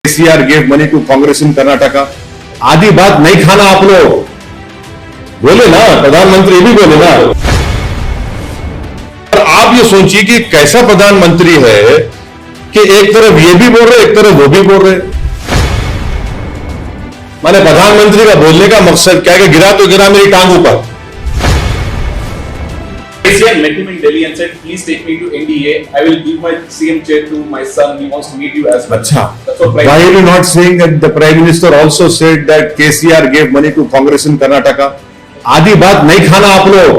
KCR gave money to Congress in Karnataka। आधी बात नहीं खाना आप लोग, बोले ना, प्रधानमंत्री ये भी बोले ना। और आप ये सोचिए कि कैसा प्रधानमंत्री है कि एक तरफ ये भी बोल रहे, एक तरफ वो भी बोल रहे। माने प्रधानमंत्री का बोलने का मकसद क्या है कि गिरा तो गिरा मेरी टांग ऊपर। KCR met him in Delhi and said, "Please take me to NDA. I will give my CM chair to my son. He wants to meet you as well." अच्छा, That's what why are you not saying that the Prime Minister also said that KCR gave money to Congress in Karnataka? आधी बात नहीं खाना आप लोग,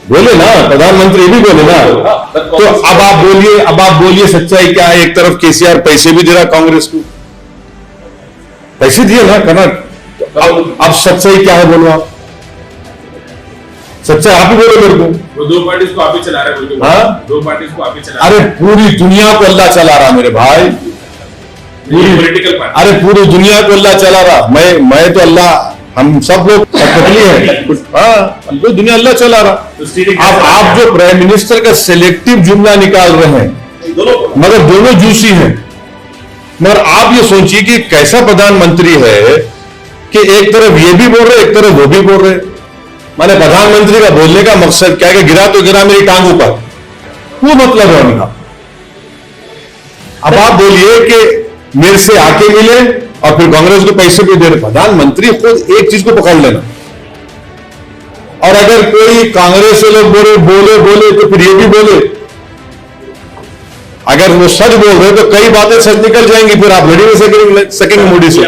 बोले ना, प्रधानमंत्री भी बोले ना। तो अब आप बोलिए सच्चाई क्या है। एक तरफ केसीआर पैसे भी दे रहा कांग्रेस को, पैसे दिए ना कर्नाटक। अब सच्चाई क्या है बोलो आप, सच्चाई आप ही बोलो मेरे को। वो दो पार्टीज को आप ही चला रहे हैं। हाँ? दो पार्टीज को आप ही चला अरे पूरी दुनिया को अल्लाह चला रहा मेरे भाई, पूरी पॉलिटिकल पार्टी। अरे पूरी दुनिया को अल्लाह चला रहा। मैं तो अल्लाह, हम सब लोग कठपुतली हैं। हाँ, तो दुनिया अल्लाह चला रहा। आप जो प्राइम मिनिस्टर का सिलेक्टिव जुमला निकाल रहे हैं, मगर दोनों जूसी हैं। मगर आप ये सोचिए कि कैसा प्रधानमंत्री है कि एक तरफ ये भी बोल रहे, एक तरफ वो भी बोल रहे। माने प्रधानमंत्री का बोलने का मकसद क्या है कि गिरा तो गिरा मेरी टांग ऊपर, वो मतलब है उनका। अब आप बोलिए कि मेरे से आके मिले और फिर कांग्रेस को पैसे भी दे रहे। प्रधानमंत्री खुद एक चीज को पकड़ लेना, और अगर कोई कांग्रेस से लोग बोले तो फिर ये भी बोले। अगर वो सच बोल रहे तो कई बातें सच निकल जाएंगी, फिर आप लड़ी नहीं सकेंगे मोदी से।